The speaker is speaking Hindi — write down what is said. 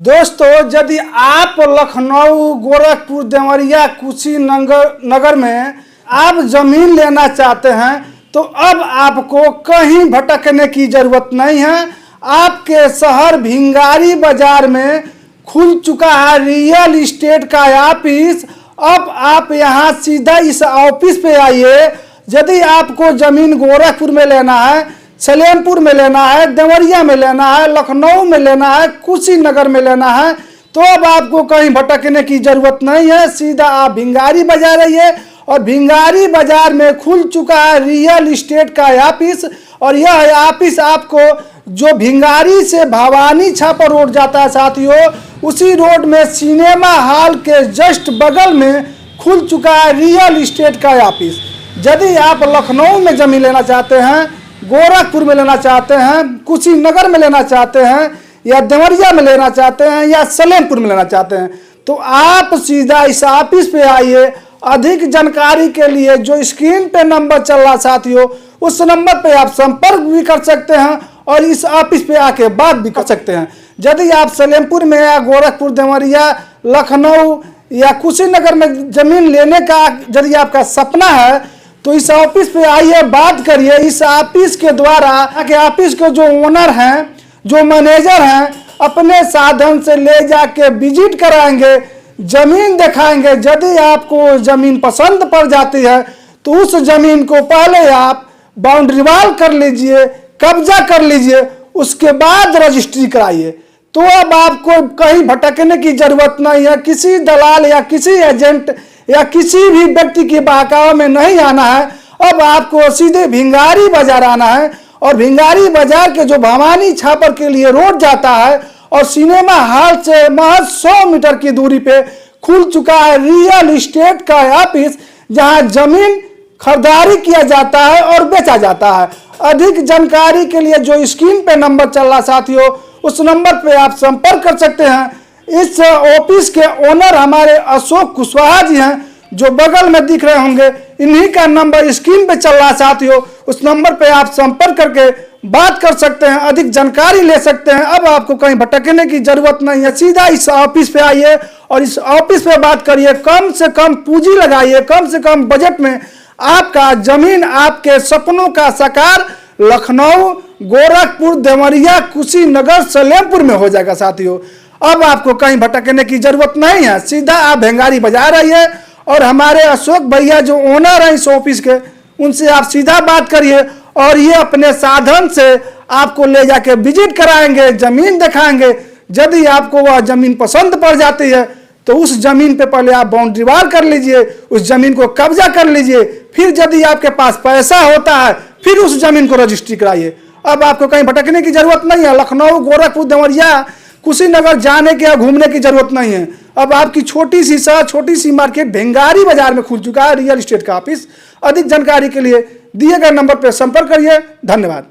दोस्तों, यदि आप लखनऊ, गोरखपुर, देवरिया, कुशीनगर में आप जमीन लेना चाहते हैं तो अब आपको कहीं भटकने की जरूरत नहीं है। आपके शहर भिंगारी बाजार में खुल चुका है रियल इस्टेट का ऑफिस। अब आप यहां सीधा इस ऑफिस पे आइए। यदि आपको जमीन गोरखपुर में लेना है, सलेमपुर में लेना है, देवरिया में लेना है, लखनऊ में लेना है, कुशीनगर में लेना है, तो अब आपको कहीं भटकने की जरूरत नहीं है। सीधा आप भिंगारी बाजार आइए और भिंगारी बाजार में खुल चुका है रियल इस्टेट का ऑफिस। और यह ऑफिस आपको जो भिंगारी से भवानी छापर रोड जाता है साथियों, उसी रोड में सिनेमा हॉल के जस्ट बगल में खुल चुका है रियल इस्टेट का ऑफिस। यदि आप लखनऊ में जमीन लेना चाहते हैं, गोरखपुर में लेना चाहते हैं, कुशीनगर में लेना चाहते हैं, या देवरिया में लेना चाहते हैं, या सलेमपुर में लेना चाहते हैं, तो आप सीधा इस ऑफिस पे आइए। अधिक जानकारी के लिए जो स्क्रीन पे नंबर चल रहा साथियों, उस नंबर पे आप संपर्क भी कर सकते हैं और इस ऑफिस पे आके बात भी कर सकते हैं। यदि आप सलेमपुर में या गोरखपुर, देवरिया, लखनऊ या कुशीनगर में जमीन लेने का यदि आपका सपना है तो इस ऑफिस पे आइए, बात करिए। इस ऑफिस के द्वारा कि ऑफिस के जो ओनर हैं, जो मैनेजर हैं, अपने साधन से ले जाके विजिट कराएंगे, जमीन दिखाएंगे। यदि आपको जमीन पसंद पड़ जाती है तो उस जमीन को पहले आप बाउंड्री वॉल कर लीजिए, कब्जा कर लीजिए, उसके बाद रजिस्ट्री कराइए। तो अब आपको कहीं भटकने की जरूरत नहीं है। किसी दलाल या किसी एजेंट या किसी भी व्यक्ति के बहकावे में नहीं आना है। अब आपको सीधे भिंगारी बाजार आना है और भिंगारी बाजार के जो भवानी छापर के लिए रोड जाता है और सिनेमा हॉल से महज 100 मीटर की दूरी पे खुल चुका है रियल इस्टेट का ऑफिस, जहां जमीन खरीदारी किया जाता है और बेचा जाता है। अधिक जानकारी के लिए जो स्क्रीन पे नंबर चल रहा साथियों, उस नंबर पे आप संपर्क कर सकते हैं। इस ऑफिस के ओनर हमारे अशोक कुशवाहा जी हैं, जो बगल में दिख रहे होंगे। इन्हीं का नंबर स्क्रीन पे चल रहा साथियों, उस नंबर पे आप संपर्क करके बात कर सकते हैं, अधिक जानकारी ले सकते हैं। अब आपको कहीं भटकने की जरूरत नहीं है। सीधा इस ऑफिस पे आइए और इस ऑफिस पे बात करिए। कम से कम पूंजी लगाइए, कम से कम बजट में आपका जमीन आपके सपनों का साकार लखनऊ, गोरखपुर, देवरिया, कुशीनगर, सलेमपुर में हो जाएगा साथियों। अब आपको कहीं भटकने की जरूरत नहीं है। सीधा आप भिंगारी बाजार आइए और हमारे अशोक भैया जो ओनर हैं इस ऑफिस के, उनसे आप सीधा बात करिए और ये अपने साधन से आपको ले जाके विजिट कराएंगे, जमीन दिखाएंगे। यदि आपको वह जमीन पसंद पड़ जाती है तो उस जमीन पे पहले आप बाउंड्री वॉल कर लीजिए, उस जमीन को कब्जा कर लीजिए। फिर यदि आपके पास पैसा होता है फिर उस जमीन को रजिस्ट्री कराइए। अब आपको कहीं भटकने की जरूरत नहीं है। लखनऊ, गोरखपुर, देवरिया, कुशीनगर जाने के या घूमने की जरूरत नहीं है। अब आपकी छोटी सी शहर, छोटी सी मार्केट भिंगारी बाजार में खुल चुका है रियल इस्टेट का ऑफिस। अधिक जानकारी के लिए दिए गए नंबर पर संपर्क करिए। धन्यवाद।